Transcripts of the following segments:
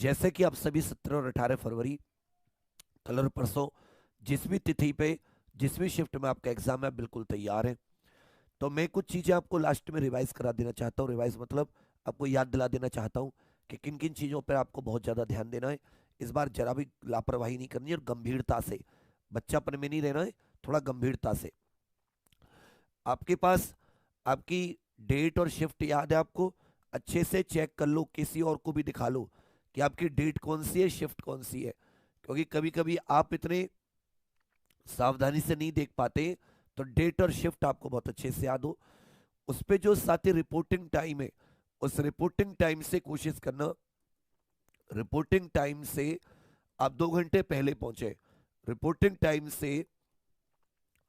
जैसे कि आप सभी 17 और 18 फरवरी कल और परसों जिस भी तिथि पे जिस भी शिफ्ट में आपका एग्जाम है बिल्कुल तैयार है। तो मैं कुछ चीज़ें आपको लास्ट में रिवाइज करा देना चाहता हूँ। रिवाइज मतलब आपको याद दिला देना चाहता हूँ कि किन किन चीज़ों पर आपको बहुत ज़्यादा ध्यान देना है। इस बार जरा भी लापरवाही नहीं करनी है और गंभीरता से, बच्चापन में नहीं रहना है, थोड़ा गंभीरता से। आपके पास आपकी डेट और शिफ्ट याद है आपको? अच्छे से चेक कर लो, किसी और को भी दिखा लो कि आपकी डेट कौन सी है, शिफ्ट कौन सी है। क्योंकि कभी कभी आप इतने सावधानी से नहीं देख पाते, तो डेट और शिफ्ट आपको बहुत अच्छे से याद हो। उस पे जो साथ ही रिपोर्टिंग टाइम है, उस रिपोर्टिंग टाइम से कोशिश करना, रिपोर्टिंग टाइम से आप 2 घंटे पहले पहुंचे। रिपोर्टिंग टाइम से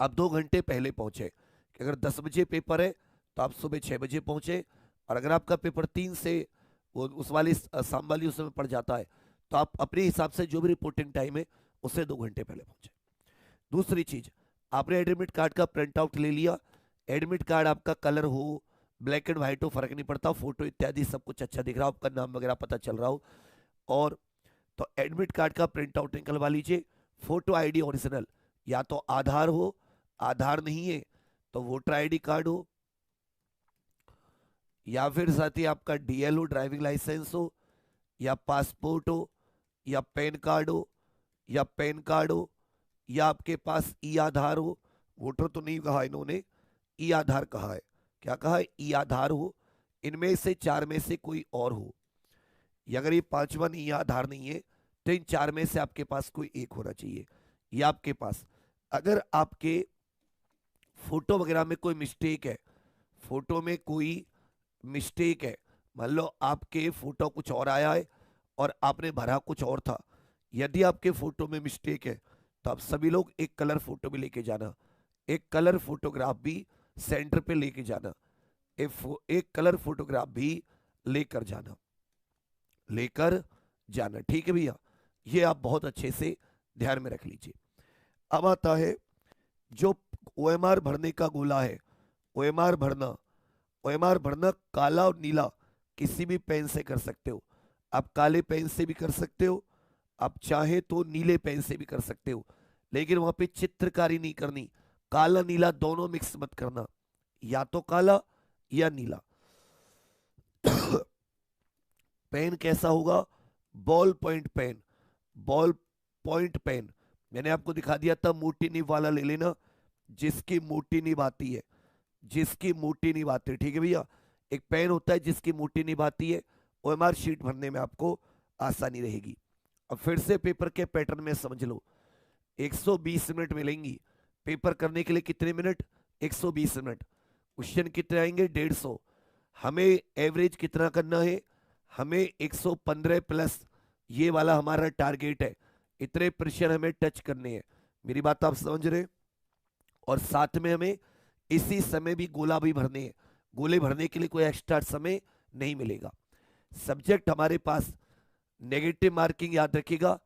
आप 2 घंटे पहले पहुंचे कि अगर 10 बजे पेपर है तो आप सुबह 6 बजे पहुंचे। और अगर आपका पेपर 3 से वो उस वाली शाम वाली उसमें पड़ जाता है, तो आप अपने हिसाब से जो भी रिपोर्टिंग टाइम है उससे 2 घंटे पहले पहुंचे। दूसरी चीज, आपने एडमिट कार्ड का प्रिंट आउट ले लिया। एडमिट कार्ड आपका कलर हो, ब्लैक एंड व्हाइट हो, फर्क नहीं पड़ता, फोटो इत्यादि सब कुछ अच्छा दिख रहा हो, आपका नाम वगैरह पता चल रहा हो। और तो एडमिट कार्ड का प्रिंट आउट निकलवा लीजिए। फोटो आईडी ओरिजिनल, या तो आधार हो, आधार नहीं है तो वोटर आईडी कार्ड हो, या फिर साथ ही आपका डीएल हो, ड्राइविंग लाइसेंस हो, या पासपोर्ट हो, या पैन कार्ड हो, या पैन कार्ड हो, या आपके पास ई आधार हो। वोटर तो नहीं कहा इन्होंने, ई आधार कहा है। क्या कहा है? ई आधार हो। इनमें से चार में से कोई और हो। या अगर ये पांचवा ई आधार नहीं है तो इन चार में से आपके पास कोई एक होना चाहिए। या आपके पास अगर आपके फोटो वगैरह में कोई मिस्टेक है, फोटो में कोई मिस्टेक है, मान लो आपके फोटो कुछ और आया है और आपने भरा कुछ और था, यदि आपके फोटो में मिस्टेक है तो आप सभी लोग एक कलर फोटो भी लेके जाना। एक कलर फोटोग्राफ भी सेंटर पे लेके जाना। एक कलर फोटोग्राफ भी लेकर जाना, लेकर जाना। ठीक है भैया, ये आप बहुत अच्छे से ध्यान में रख लीजिए। अब आता है जो ओएमआर भरने का गोला है। ओएमआर भरना, ओएमआर भरना काला और नीला किसी भी पेन से कर सकते हो। आप काले पेन से भी कर सकते हो, आप चाहे तो नीले पेन से भी कर सकते हो, लेकिन वहां पे चित्रकारी नहीं करनी। काला नीला दोनों मिक्स मत करना, या तो काला या नीला। पेन कैसा होगा? Ballpoint pen. Ballpoint pen मैंने आपको दिखा दिया था, मोटी नीब वाला ले लेना, जिसकी मोटी नीब आती है, जिसकी मोटी नीब आती है। ठीक है भैया, एक पेन होता है जिसकी मोटी नीब आती है, ओएमआर शीट भरने में आपको आसानी रहेगी। अब फिर से पेपर के पैटर्न में समझ लो। 120 मिनट मिलेंगी पेपर करने के लिए। कितने मिनट? 120 मिनट। क्वेश्चन कितने आएंगे? 150। हमें एवरेज कितना करना है? हमें 115 प्लस, ये वाला हमारा टारगेट है। इतने प्रश्न हमें टच करने हैं। मेरी बात आप समझ रहे हैं? और साथ में हमें इसी समय भी गोला भी भरने हैं। गोले भरने के लिए कोई एक्स्ट्रा समय नहीं मिलेगा। सब्जेक्ट हमारे पास नेगेटिव मार्किंग, याद रखिएगा,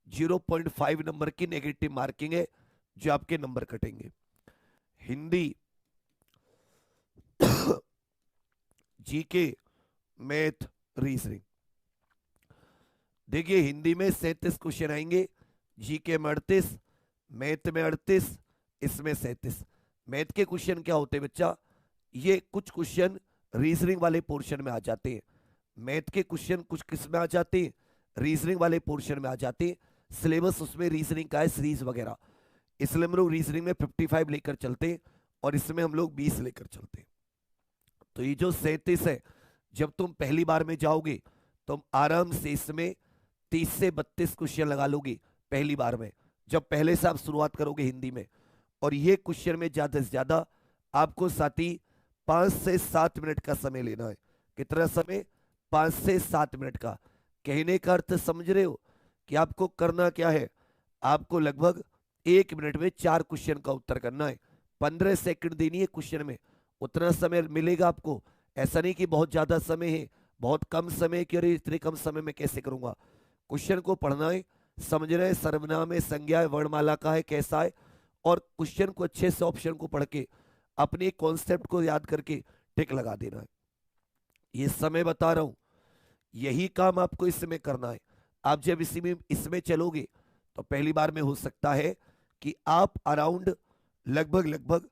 0.5 नंबर की नेगेटिव मार्किंग है जो आपके नंबर कटेंगे। Hindi, GK, math, reasoning. देखिए हिंदी में 37 क्वेश्चन आएंगे, जीके में 38, मैथ में 38, इसमें 37। मैथ के क्वेश्चन क्या होते हैं बच्चा? ये कुछ क्वेश्चन रीजनिंग वाले पोर्शन में आ जाते हैं। मैथ के क्वेश्चन कुछ किस में आ जाते हैं? रीजनिंग वाले पोर्शन में आ जाते हैं। सिलेबस उसमें रीजनिंग का है, सीरीज वगैरह, इसलिए हम लोग रीजनिंग में 55 लेकर चलते हैं और इसमें हम लोग 20 लेकर चलते हैं। तो ये जो 37 है, जब तुम पहली बार में जाओगे तुम आराम से इसमें 30 से 32 क्वेश्चन लगा लोगे पहली बार में, जब पहले से आप शुरुआत करोगे हिंदी में। और ये क्वेश्चन में ज्यादा से ज्यादा आपको साथी 5 से 7 मिनट का समय लेना है। कितना समय? 5 से 7 मिनट का। कहने का अर्थ समझ रहे हो कि आपको करना क्या है? आपको लगभग 1 मिनट में 4 क्वेश्चन का उत्तर करना है। 15 सेकंड देनी है क्वेश्चन में, उतना समय मिलेगा आपको। ऐसा नहीं कि बहुत ज्यादा समय है, बहुत कम समय कि अरे इतने कम समय में कैसे करूंगा। क्वेश्चन को पढ़ना है, समझना है, सर्वनाम है, संज्ञा है, वर्णमाला का है, कैसा है, और क्वेश्चन को अच्छे से ऑप्शन को पढ़ के अपने कॉन्सेप्ट को याद करके टिक लगा देना है। ये समय बता रहा हूं, यही काम आपको इस समय करना है। आप जब इसमें चलोगे तो पहली बार में हो सकता है कि आप अराउंड लगभग लगभग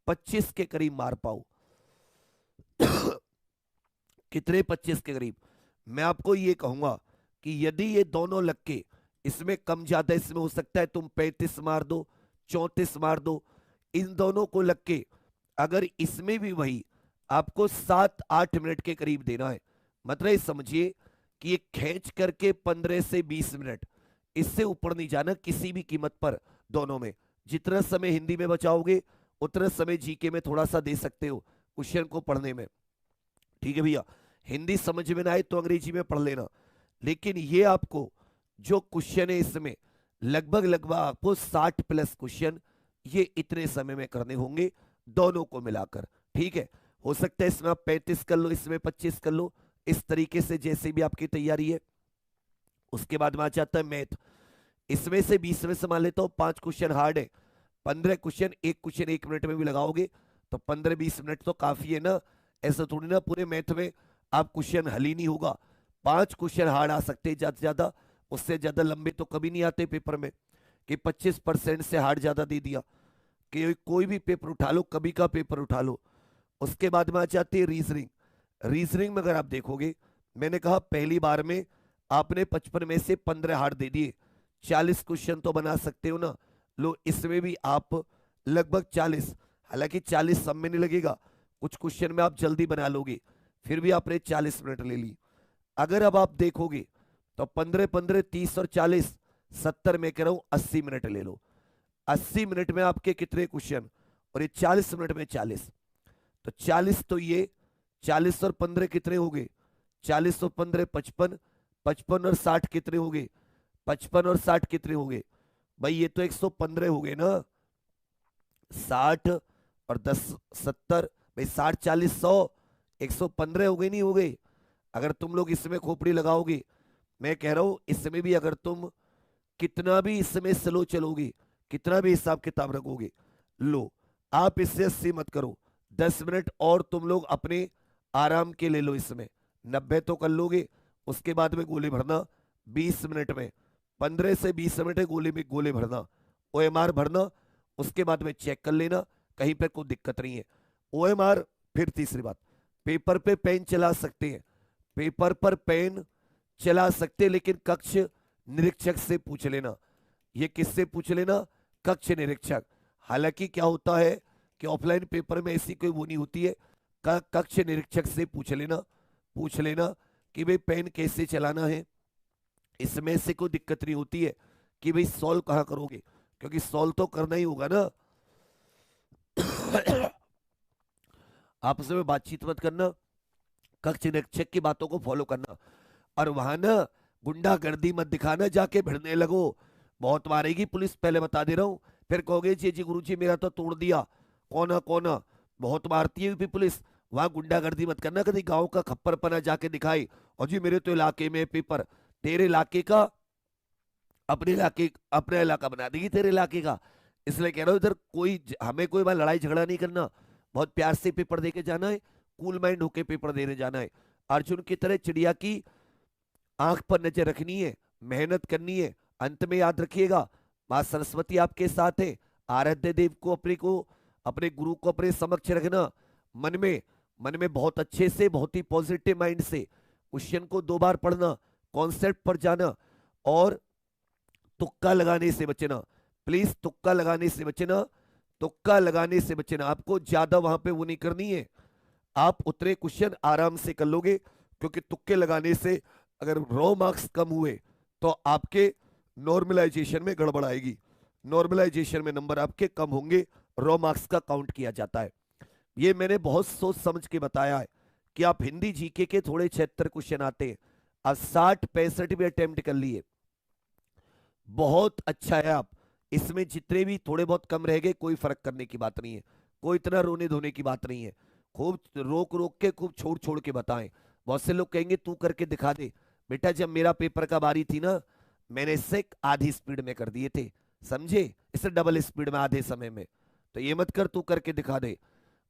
25 के करीब मार पाओ। कितने? 25 के करीब। मैं आपको ये कहूंगा कि यदि ये दोनों लग के इसमें कम ज्यादा इसमें हो सकता है तुम 35 मार दो, 34 मार दो। इन दोनों को लग के अगर इसमें भी वही आपको 7-8 मिनट के करीब देना है, मतलब ये समझिए कि ये खींच करके 15 से 20 मिनट, इससे ऊपर नहीं जाना किसी भी कीमत पर। दोनों में जितना समय हिंदी में बचाओगे उतना समय जीके में थोड़ा सा दे सकते हो क्वेश्चन को पढ़ने में। ठीक है भैया, हिंदी समझ में ना आए तो अंग्रेजी में पढ़ लेना, लेकिन ये आपको जो क्वेश्चन है इसमें लगभग लगभग आपको 60+ क्वेश्चन ये इतने समय में करने होंगे दोनों को मिलाकर। ठीक है, हो सकता है इसमें आप 35 कर लो, इसमें 25 कर लो, इस तरीके से जैसे भी आपकी तैयारी है। उसके बाद में आ जाता है मैथ। इसमें से 20 में से मान लेता हूं 5 क्वेश्चन हार्ड है, 15 क्वेश्चन, एक क्वेश्चन 1 मिनट में भी लगाओगे तो 15-20 मिनट तो काफी है ना। ऐसा थोड़ी ना पूरे मैथ में आप क्वेश्चन हल ही नहीं होगा। 5 क्वेश्चन हार्ड आ सकते हैं ज्यादा से ज्यादा, उससे ज्यादा लंबे तो कभी नहीं आते पेपर में कि 25% से हार्ड ज्यादा दे दिया। कि कोई भी पेपर उठा लो, कभी का पेपर उठा लो। उसके बाद में आ जाती है रीजनिंग। रीजनिंग में अगर आप देखोगे, मैंने कहा पहली बार में आपने 55 में से 15 हार्ड दे दिए, 40 क्वेश्चन तो बना सकते हो ना। लो इसमें भी आप लगभग 40, हालांकि 40 सब में नहीं लगेगा, कुछ क्वेश्चन में आप जल्दी बना लोगे, फिर भी आपने 40 मिनट ले ली। अगर अब आप देखोगे तो 15-15, 30 और 40, 70 में कह रहा हूं 80 मिनट ले लो। 80 मिनट में आपके कितने क्वेश्चन, और ये 40 मिनट में 40, तो 40 तो ये 40 और 15 कितने हो गए? 40 और 15 55, 55 और 60 कितने हो गए? 55 और 60 कितने हो गए भाई? ये तो 115 हो गए ना। 60 और 10 70 भाई, 60 40 100, 115 हो गए नहीं हो गए? अगर तुम लोग इसमें खोपड़ी लगाओगे, मैं कह रहा हूं इसमें भी अगर तुम कितना भी इसमें स्लो चलोगे, कितना भी हिसाब किताब रखोगे, लो आप इससे 80 मत करो, 10 मिनट और तुम लोग अपने आराम के ले लो, इसमें 90 तो कर लोगे। उसके बाद में गोले भरना 20 मिनट में, 15 से 20 मिनट है गोले में गोले भरना, ओएमआर भरना। उसके बाद में चेक कर लेना कहीं पर कोई दिक्कत नहीं है। ओएमआर, फिर तीसरी बात, पेपर पे पेन चला सकते हैं, पेपर पर पेन चला सकते, लेकिन कक्ष निरीक्षक से पूछ लेना। ये किससे पूछ लेना? कक्ष निरीक्षक। हालांकि क्या होता है कि ऑफलाइन पेपर में ऐसी कोई वो नहीं होती है, कक्ष निरीक्षक से पूछ लेना कि भाई पेन कैसे चलाना है। इसमें से कोई दिक्कत नहीं होती है कि भाई सॉल्व कहाँ करोगे, क्योंकि सॉल्व तो करना ही होगा ना। आपस में बातचीत मत करना, कक्ष निरीक्षक की बातों को फॉलो करना। और वहां ना गुंडागर्दी मत दिखाना, जाके भिड़ने लगो, बहुत मारेगी पुलिस, पहले बता दे रहा हूं। फिर कहोगे जी जी गुरुजी मेरा तो तोड़ दिया, कौन कौन, बहुत मारती है यूपी पुलिस। वहां गुंडागर्दी मत करना, कभी गांव का खप्पर पना जाके दिखाई और जी मेरे तो इलाके में पेपर, तेरे इलाके का अपने इलाका बना देगी तेरे इलाके का। इसलिए कह रहा हूं इधर हमें कोई बार लड़ाई झगड़ा नहीं करना, बहुत प्यार से पेपर दे के जाना है, कूल माइंड होके पेपर देने जाना है। अर्जुन की तरह चिड़िया की आंख पर नजर रखनी है, मेहनत करनी है। अंत में याद रखिएगा, मां सरस्वती आपके साथ है। आराध्य देव को अपने गुरु को अपने समक्ष रखना, मन में बहुत अच्छे से, बहुत ही पॉजिटिव माइंड से क्वेश्चन को 2 बार पढ़ना, कॉन्सेप्ट पर जाना, और तुक्का लगाने से बचना। प्लीज तुक्का लगाने से बचना, तुक्का लगाने से बचना। आपको ज्यादा वहां पे वो नहीं करनी है, आप उतने क्वेश्चन आराम से कर लोगे, क्योंकि तुक्के लगाने से अगर रॉ मार्क्स कम हुए तो आपके नॉर्मलाइजेशन में गड़बड़ आएगी, नॉर्मलाइजेशन में नंबर आपके कम होंगे, रॉ मार्क्स का काउंट किया जाता है। ये मैंने बहुत सोच समझ के बताया है कि आप हिंदी जीके के थोड़े 76 क्वेश्चन आते हैं, आप 60-65 भी अटेम्प्ट कर लिए, बहुत अच्छा है। आप इसमें जितने भी थोड़े बहुत कम रह गए, कोई फर्क करने की बात नहीं है, कोई इतना रोने धोने की बात नहीं है। खूब रोक रोक के, खूब छोड़ छोड़ के बताएं। बहुत से लोग कहेंगे तू करके दिखा दे। बेटा जब मेरा पेपर का बारी थी ना, मैंने इससे आधी स्पीड में कर दिए थे, समझे, इससे डबल स्पीड में आधे समय में। तो ये मत कर तू करके दिखा दे,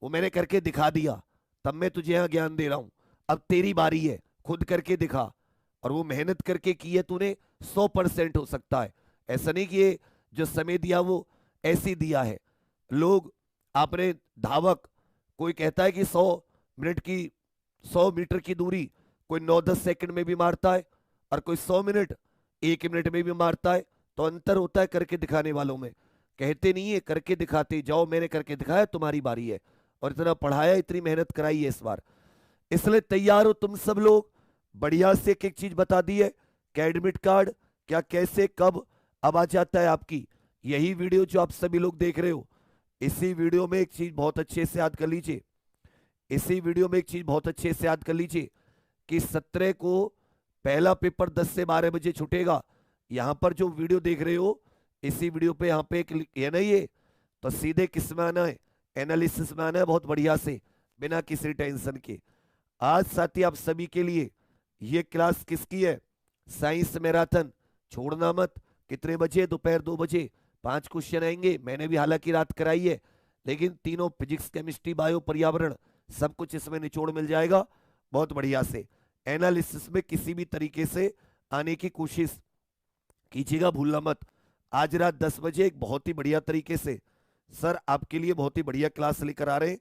वो मैंने करके दिखा दिया, तब मैं तुझे यहां ज्ञान दे रहा हूं। अब तेरी बारी है, खुद करके दिखा। और वो मेहनत करके की है तूने, 100% हो सकता है। ऐसा नहीं कि ये जो समय दिया वो ऐसे दिया है। लोग आपने धावक, कोई कहता है कि 100 मिनट की 100 मीटर की दूरी कोई 9-10 सेकंड में भी मारता है, और कोई 100 मिनट 1 मिनट में भी मारता है। तो अंतर होता है करके दिखाने वालों में। कहते नहीं है करके दिखाते जाओ, मैंने करके दिखाया, तुम्हारी बारी है। और इतना पढ़ाया, इतनी मेहनत कराई है इस बार, इसलिए तैयार हो तुम सब लोग। बढ़िया से एक एक चीज बता दी है कि एडमिट कार्ड क्या, कैसे, कब अब आ जाता है आपकी। यही वीडियो जो आप सभी लोग देख रहे हो, इसी वीडियो में एक चीज बहुत अच्छे से याद कर लीजिए, इसी वीडियो में एक चीज बहुत अच्छे से याद कर लीजिए कि 17 को पहला पेपर 10 से 12 बजे छूटेगा। यहां पर जो वीडियो देख रहे हो, इसी वीडियो पे यहाँ पे एक ये नहीं है, तो सीधे किस में आना है, एनालिसिस में आना है, बहुत बढ़िया से, बिना किसी टेंशन के। आज साथी आप सभी के लिए ये क्लास किसकी है, साइंस मैराथन, छोड़ना मत। कितने बजे, दोपहर 2 बजे 5 क्वेश्चन आएंगे। मैंने भी हालांकि रात कराई है, लेकिन तीनों फिजिक्स, केमिस्ट्री, बायो, पर्यावरण, सब कुछ इसमें निचोड़ मिल जाएगा बहुत बढ़िया से। एनालिसिस में किसी भी तरीके से आने की कोशिश कीजिएगा, भूलना मत। आज रात 10 बजे एक बहुत ही बढ़िया तरीके से सर आपके लिए बहुत ही बढ़िया क्लास लेकर आ रहे हैं,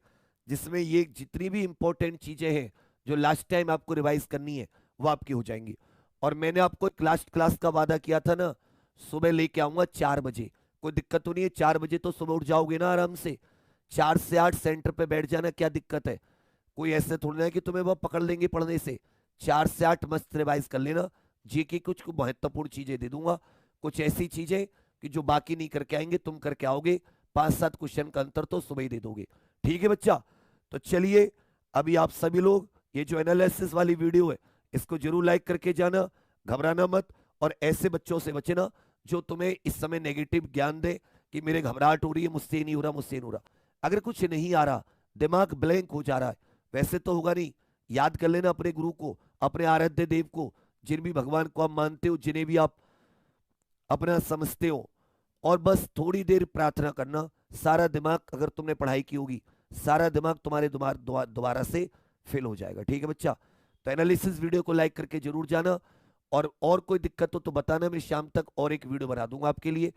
जिसमें ये जितनी भी इंपॉर्टेंट चीजें हैं जो लास्ट टाइम आपको रिवाइज करनी है वो आपकी हो जाएंगी। और मैंने आपको एक लास्ट क्लास का वादा किया था ना, सुबह लेके आऊंगा 4 बजे। कोई दिक्कत तो नहीं है, 4 बजे तो सुबह उठ जाओगे ना आराम से। 4 से 8 सेंटर पे बैठ जाना, क्या दिक्कत है। कोई ऐसे थोड़ा है कि तुम्हें वो पकड़ लेंगे पढ़ने से। 4 से 8 मस्त रिवाइज कर लेना। जीके कुछ महत्वपूर्ण चीजें दे दूंगा, कुछ ऐसी चीजें कि जो बाकी नहीं करके आएंगे तुम करके आओगे। 5-7 क्वेश्चन का अंतर तो सुबह ही दे दोगे, ठीक है बच्चा। तो चलिए अभी आप सभी लोग ये जो एनालिसिस वाली वीडियो है इसको जरूर लाइक करके जाना, घबराना मत। और ऐसे बच्चों से बचना जो तुम्हें इस समय नेगेटिव ज्ञान दे कि मेरे घबराहट हो रही है, मुझसे नहीं हो रहा, मुझसे नहीं हो रहा। अगर कुछ नहीं आ रहा, दिमाग ब्लैंक हो जा रहा है, वैसे तो होगा नहीं, याद कर लेना अपने गुरु को, अपने आराध्य देव को, जिन भी भगवान को आप मानते हो, जिन्हें भी आप अपना समझते हो, और बस थोड़ी देर प्रार्थना करना। सारा दिमाग, अगर तुमने पढ़ाई की होगी, सारा दिमाग तुम्हारे दोबारा से फिल हो जाएगा, ठीक है बच्चा। तो एनालिसिस वीडियो को लाइक करके जरूर जाना, और कोई दिक्कत हो तो बताना, मैं शाम तक और एक वीडियो बना दूंगा आपके लिए।